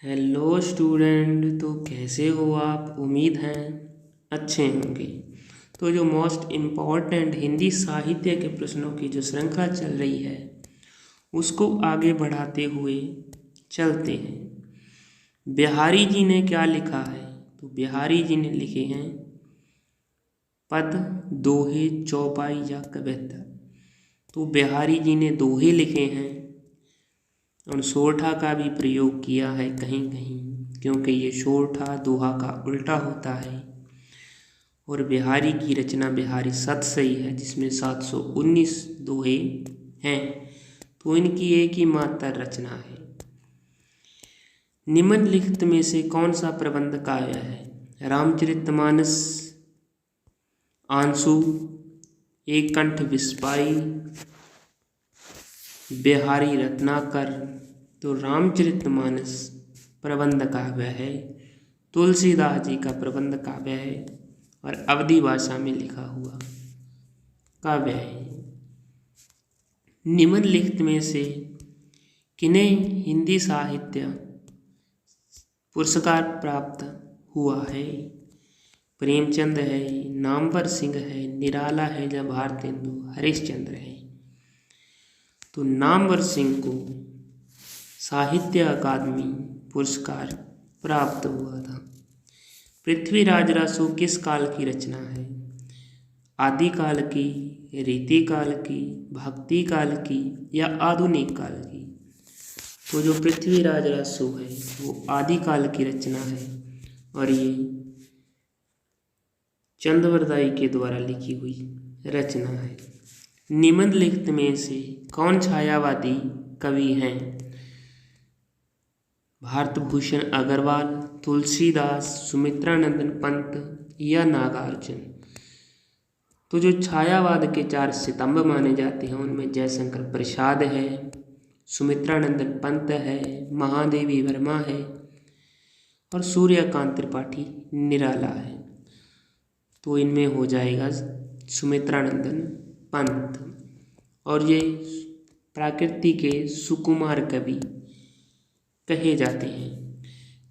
Hello student. तो कैसे हो आप? उम्मीद है अच्छे होंगे। तो जो मोस्ट इम्पॉर्टेंट हिंदी साहित्य के प्रश्नों की जो श्रृंखला चल रही है उसको आगे बढ़ाते हुए चलते हैं। बिहारी जी ने क्या लिखा है? तो बिहारी जी ने लिखे हैं पद, दोहे, चौपाई या कविता। तो बिहारी जी ने दोहे लिखे हैं और सोरठा का भी प्रयोग किया है कहीं कहीं, क्योंकि ये सोरठा दोहा का उल्टा होता है। और बिहारी की रचना बिहारी सत सही है जिसमें 719 दोहे हैं। तो इनकी एक ही मात्र रचना है। निम्नलिखित में से कौन सा प्रबंध काव्य है? रामचरितमानस, आंसू, एक कंठ विस्पाई, बिहारी रत्नाकर। तो रामचरितमानस प्रबंध काव्य है, तुलसीदास जी का प्रबंध काव्य है और अवधी भाषा में लिखा हुआ काव्य है। निम्नलिखित में से किन्हें हिंदी साहित्य पुरस्कार प्राप्त हुआ है? प्रेमचंद है, नामवर सिंह है, निराला है या भारतेंदु हरिश्चंद्र है। तो नामवर सिंह को साहित्य अकादमी पुरस्कार प्राप्त हुआ था। पृथ्वीराज रासो किस काल की रचना है? आदिकाल की, रीतिकाल की, भक्ति काल की या आधुनिक काल की? तो जो पृथ्वीराज रासो है वो आदिकाल की रचना है और ये चंद्रवरदाई के द्वारा लिखी हुई रचना है। निम्नलिखित में से कौन छायावादी कवि हैं? भारतभूषण अग्रवाल, तुलसीदास, सुमित्रानंदन पंत या नागार्जुन। तो जो छायावाद के 4 स्तंभ माने जाते हैं उनमें जयशंकर प्रसाद है, सुमित्रानंदन पंत है, महादेवी वर्मा है और सूर्यकांत त्रिपाठी निराला है। तो इनमें हो जाएगा सुमित्रानंदन पंत। और ये प्रकृति के सुकुमार कवि कहे जाते हैं।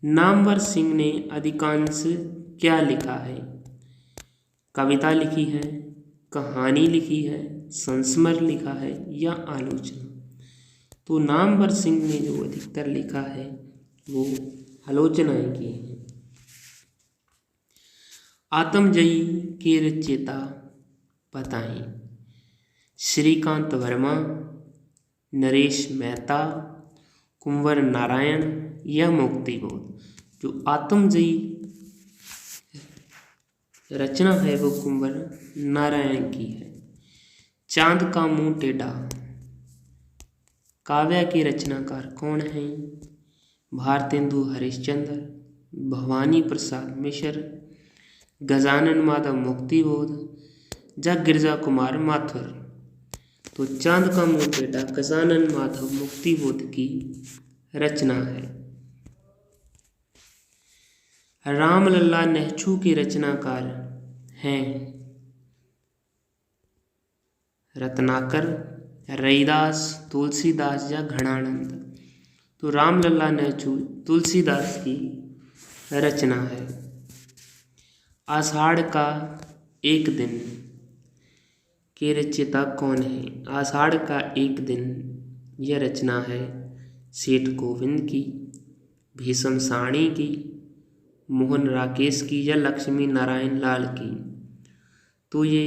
नामवर सिंह ने अधिकांश क्या लिखा है? कविता लिखी है, कहानी लिखी है, संस्मर लिखा है या आलोचना। तो नामवर सिंह ने जो अधिकतर लिखा है वो आलोचनाएं की हैं। आत्मजयी के रचयिता बताएं। श्रीकांत वर्मा, नरेश मेहता, कुंवर नारायण या मुक्तिबोध। जो आत्मजयी रचना है वो कुंवर नारायण की है। चांद का मुंह टेढ़ा काव्य के रचनाकार कौन हैं? भारतेंदु हरिश्चंद्र, भवानी प्रसाद मिश्र, गजानन माधव मुक्तिबोध या गिरजा कुमार माथुर। तो चांद का मुंह टेढ़ा गजानन माधव मुक्तिबोध की रचना है। रामलला नेहचू के रचनाकार हैं रत्नाकर, रैदास, तुलसीदास या घनानंद। तो रामलला नेहचू तुलसीदास की रचना है। आषाढ़ का एक दिन के रचयिता कौन है? आषाढ़ का एक दिन यह रचना है सेठ गोविंद की, भीषम साणी की, मोहन राकेश की या लक्ष्मी नारायण लाल की। तो ये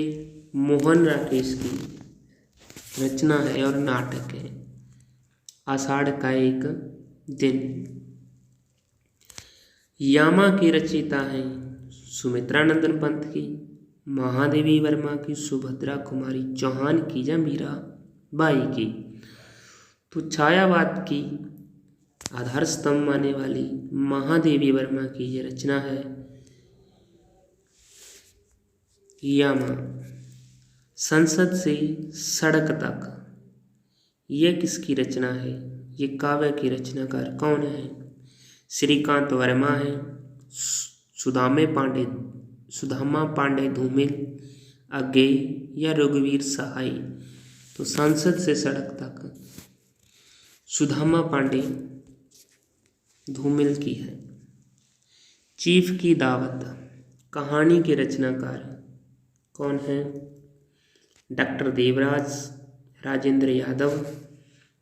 मोहन राकेश की रचना है और नाटक है आषाढ़ का एक दिन। यामा के रचयिता हैं सुमित्रानंदन पंत की, महादेवी वर्मा की, सुभद्रा कुमारी चौहान की या मीरा बाई की। तो छायावाद की आधार स्तंभ माने वाली महादेवी वर्मा की ये रचना है यामा। संसद से सड़क तक ये किसकी रचना है? ये काव्य की रचनाकार कौन है? श्रीकांत वर्मा है, सुदामा पांडे धूमिल, अज्ञेय या रघुवीर सहाय। तो संसद से सड़क तक सुदामा पांडे धूमिल की है। चीफ की दावत कहानी के रचनाकार कौन है? डॉक्टर देवराज, राजेंद्र यादव,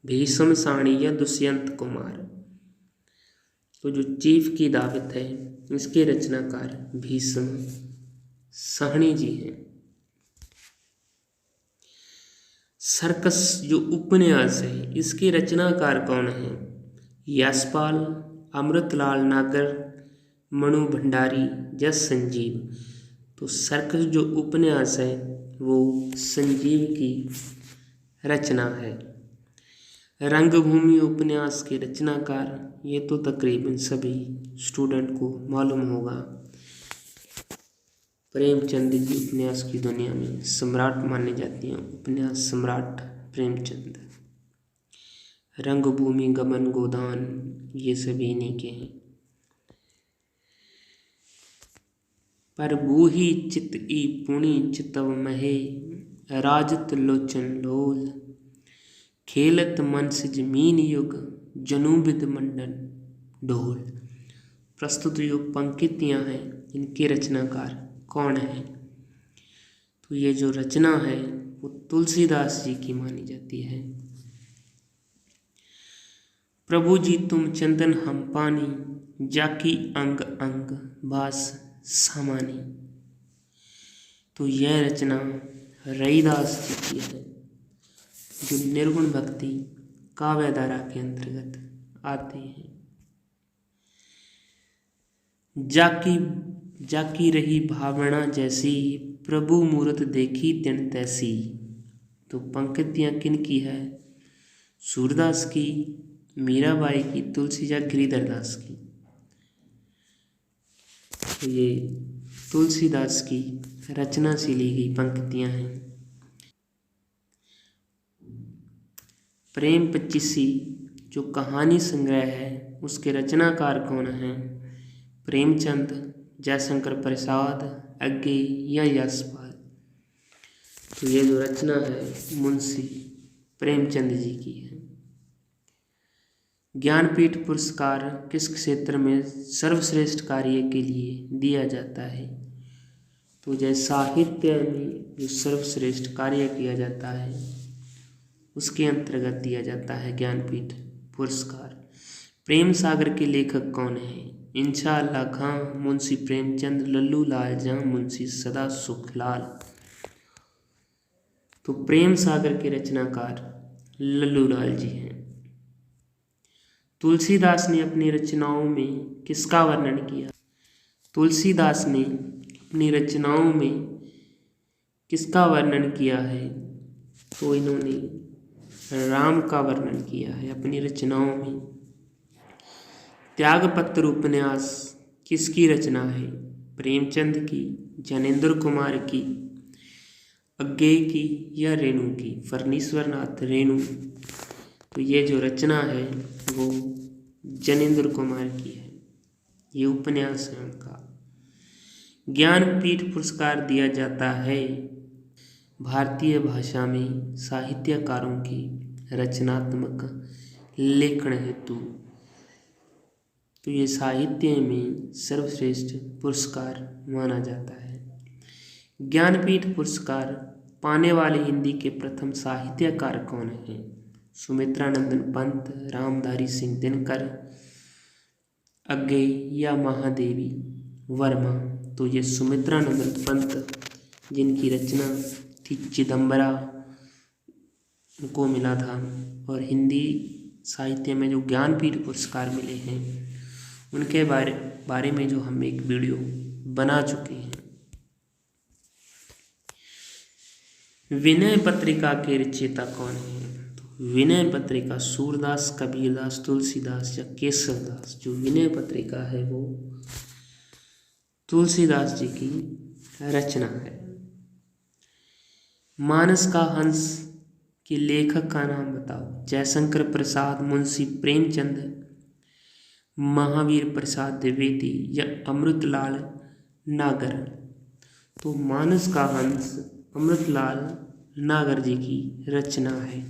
भीष्म साहनी या दुष्यंत कुमार। तो जो चीफ की दावत है इसके रचनाकार भीष्म साहनी जी हैं। सर्कस जो उपन्यास है इसके रचनाकार कौन है? यशपाल, अमृतलाल नागर, मनु भंडारी या संजीव। तो सर्कस जो उपन्यास है वो संजीव की रचना है। रंगभूमि उपन्यास के रचनाकार ये तो तकरीबन सभी स्टूडेंट को मालूम होगा। प्रेमचंद जी उपन्यास की दुनिया में सम्राट माने जाते हैं, उपन्यास सम्राट प्रेमचंद। रंगभूमि, गमन, गोदान ये सभी इन्हीं के हैं। पर बूही चित ई पुणी चितव महे, राजत लोचन लोल, खेलत मन से जमीन युग, जनूबिद मंडन ढोल। प्रस्तुत जो पंक्तियां हैं इनके रचनाकार कौन है? तो ये जो रचना है वो तुलसीदास जी की मानी जाती है। प्रभु जी तुम चंदन हम पानी, जाकी अंग अंग बास सामानी। तो यह रचना रैदास जी की है जो निर्गुण भक्ति काव्यधारा के अंतर्गत आते हैं। जाकी रही भावना जैसी, प्रभु मूरत देखी तिन तैसी। तो पंक्तियां किन की है? सूरदास की, मीराबाई की, तुलसी या गिरिधर दास की। तो ये तुलसीदास की रचना से ली गई पंक्तियां हैं। प्रेम पचीसी जो कहानी संग्रह है उसके रचनाकार कौन हैं? प्रेमचंद, जयशंकर प्रसाद, अज्ञेय या यशपाल। तो ये जो रचना है मुंशी प्रेमचंद जी की है। ज्ञानपीठ पुरस्कार किस क्षेत्र में सर्वश्रेष्ठ कार्य के लिए दिया जाता है? तो जैसे साहित्य में जो सर्वश्रेष्ठ कार्य किया जाता है उसके अंतर्गत दिया जाता है ज्ञानपीठ पुरस्कार। प्रेम सागर के लेखक कौन है? इंशाअल्लाह खां, मुंशी प्रेमचंद, लल्लू लाल जां, मुंशी सदा सुखलाल। तो प्रेम सागर के रचनाकार लल्लू लाल जी हैं। तुलसीदास ने अपनी रचनाओं में किसका वर्णन किया? तुलसीदास ने अपनी रचनाओं में किसका वर्णन किया है? तो इन्होंने राम का वर्णन किया है अपनी रचनाओं में। त्यागपत्र उपन्यास किसकी रचना है? प्रेमचंद की, ज्ञानेंद्र कुमार की, अज्ञेय की या रेणु की? फर्नीश्वर नाथ रेणु। तो ये जो रचना है वो ज्ञानेंद्र कुमार की है, ये उपन्यास है उनका। ज्ञानपीठ पुरस्कार दिया जाता है भारतीय भाषा में साहित्यकारों की रचनात्मक लेखन हेतु। तो ये साहित्य में सर्वश्रेष्ठ पुरस्कार माना जाता है। ज्ञानपीठ पुरस्कार पाने वाले हिंदी के प्रथम साहित्यकार कौन हैं? सुमित्रानंदन पंत, रामधारी सिंह दिनकर, अज्ञेय या महादेवी वर्मा। तो ये सुमित्रानंदन पंत जिनकी रचना थी चिदंबरा को मिला था, और हिंदी साहित्य में जो ज्ञानपीठ पुरस्कार मिले हैं उनके बारे में जो हम एक वीडियो बना चुके हैं। विनय पत्रिका के रचयिता कौन है? तो विनय पत्रिका सूरदास, कबीरदास, तुलसीदास या केशवदास। जो विनय पत्रिका है वो तुलसीदास जी की रचना है। मानस का हंस के लेखक का नाम बताओ। जयशंकर प्रसाद, मुंशी प्रेमचंद, महावीर प्रसाद द्विवेदी या अमृतलाल नागर। तो मानस का हंस अमृतलाल नागर जी की रचना है।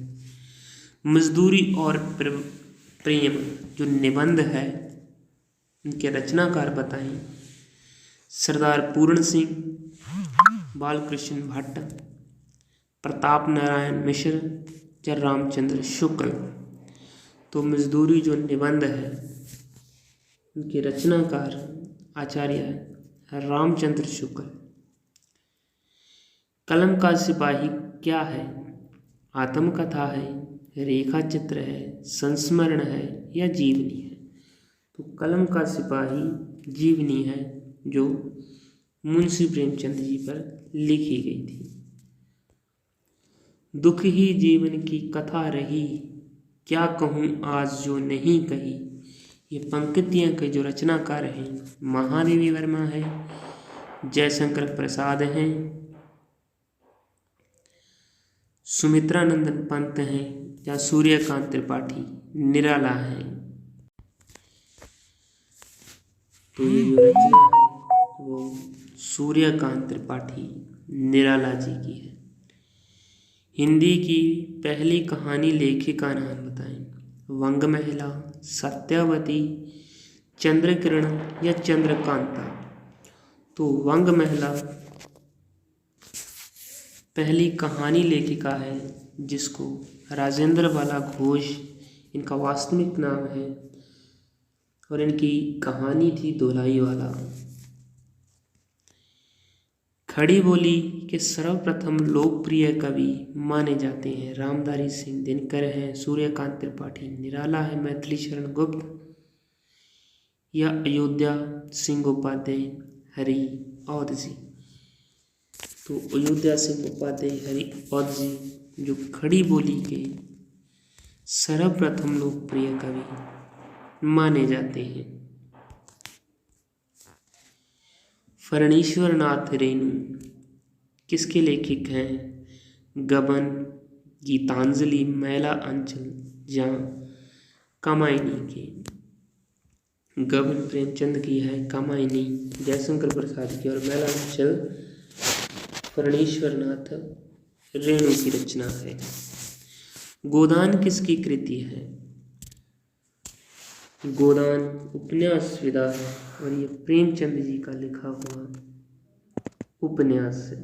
मजदूरी और प्रेम जो निबंध है इनके रचनाकार बताएं। सरदार पूर्ण सिंह, बालकृष्ण भट्ट, प्रताप नारायण मिश्र या रामचंद्र शुक्ल। तो मजदूरी जो निबंध है उनके रचनाकार आचार्य रामचंद्र शुक्ल। कलम का सिपाही क्या है? आत्मकथा है, रेखा चित्र है, संस्मरण है या जीवनी है? तो कलम का सिपाही जीवनी है जो मुंशी प्रेमचंद जी पर लिखी गई थी। दुख ही जीवन की कथा रही, क्या कहूँ आज जो नहीं कही। ये पंक्तियाँ के जो रचनाकार हैं महादेवी वर्मा है, जयशंकर प्रसाद हैं, सुमित्रा नंदन पंत हैं या सूर्यकांत त्रिपाठी निराला हैं। तो ये जो रचना है वो सूर्यकांत त्रिपाठी निराला जी की है। हिंदी की पहली कहानी लेखिका नाम बताएं। वंग महिला, सत्यावती, चंद्रकिरण या चंद्रकांता। तो वंग महिला पहली कहानी लेखिका है जिसको राजेंद्र बाला घोष इनका वास्तविक नाम है और इनकी कहानी थी धोलाई वाला। खड़ी बोली के सर्वप्रथम लोकप्रिय कवि माने जाते हैं रामधारी सिंह दिनकर हैं, सूर्यकांत त्रिपाठी निराला है, मैथिली शरण गुप्त या अयोध्या सिंह उपाध्याय हरि औध जी। तो अयोध्या सिंह उपाध्याय हरि औध जी जो खड़ी बोली के सर्वप्रथम लोकप्रिय कवि माने जाते हैं। फणीश्वर नाथ रेणु किसके लेखक हैं? गबन, गीतांजलि, मैला अंचल या कामायनी के। गबन प्रेमचंद की है, कामायनी जयशंकर प्रसाद की और मैला अंचल फणीश्वर नाथ रेणु की रचना है। गोदान किसकी कृति है? गोदान उपन्यास विधा है और ये प्रेमचंद जी का लिखा हुआ उपन्यास है।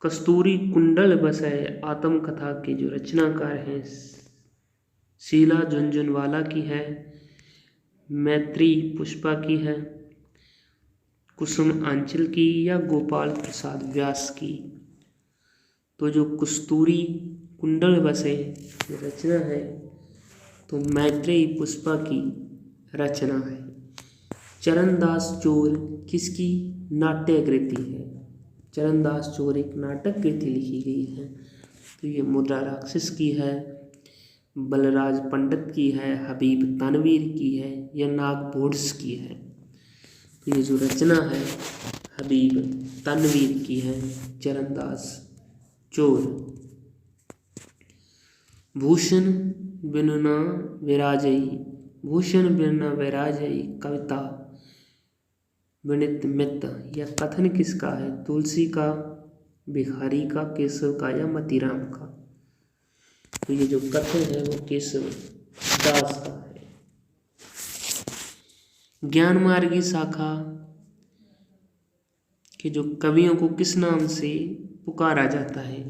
कस्तूरी कुंडल बसय आत्मकथा के जो रचनाकार हैं शीला झुनझुनवाला की है, मैत्री पुष्पा की है, कुसुम आंचल की या गोपाल प्रसाद व्यास की। तो जो कस्तूरी कुंडल बसे रचना है तो मैत्रेयी पुष्पा की रचना है। चरणदास चोर किसकी नाट्य कृति है? चरणदास चोर एक नाटक कृति लिखी गई है। तो ये मुद्रा राक्षस की है, बलराज पंडित की है, हबीब तनवीर की है या नागभोड्स की है। तो ये जो रचना है हबीब तनवीर की है, चरणदास चोर। भूषण बिनुना विराजई, भूषण बिनुना विराजई कविता विनित मित यह कथन किसका है? तुलसी का, भिखारी का, केशव का या मतीराम का। तो ये जो कथन है वो केशव दास का है। ज्ञान मार्गी शाखा के जो कवियों को किस नाम से पुकारा जाता है?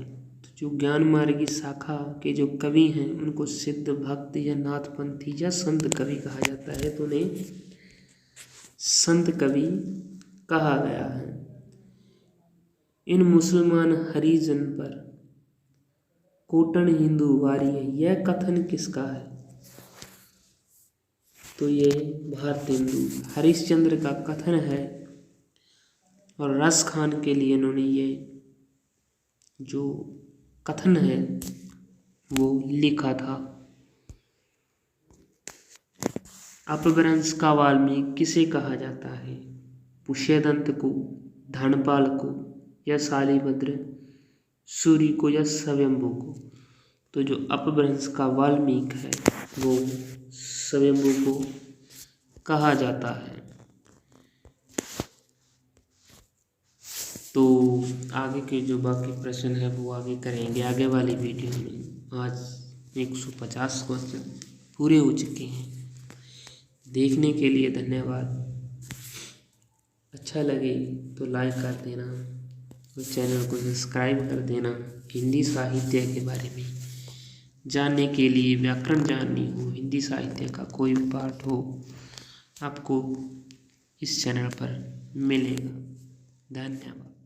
तो जो ज्ञान मार्गी शाखा के जो कवि हैं उनको सिद्ध, भक्त या नाथपंथी या संत कवि कहा जाता है। तो उन्हें संत कवि कहा गया है। इन मुसलमान हरिजन पर कोटन हिंदू वारी है, यह कथन किसका है? तो ये भारतेंदु हरिश्चंद्र का कथन है और रस खान के लिए इन्होंने ये जो कथन है वो लिखा था। अपभ्रंश का वाल्मीकि किसे कहा जाता है? पुष्यदंत को, धनपाल को या शालिभद्र, सूर्य को या स्वयंभू को। तो जो अपभ्रंश का वाल्मीकि है वो स्वयंभू को कहा जाता है। तो आगे के जो बाकी प्रश्न है वो आगे करेंगे आगे वाली वीडियो में। आज 150 क्वेश्चन पूरे हो चुके हैं। देखने के लिए धन्यवाद। अच्छा लगे तो लाइक कर देना और चैनल को सब्सक्राइब कर देना। हिंदी साहित्य के बारे में जानने के लिए, व्याकरण जाननी हो, हिंदी साहित्य का कोई भी पाठ हो, आपको इस चैनल पर मिलेगा। धन्यवाद।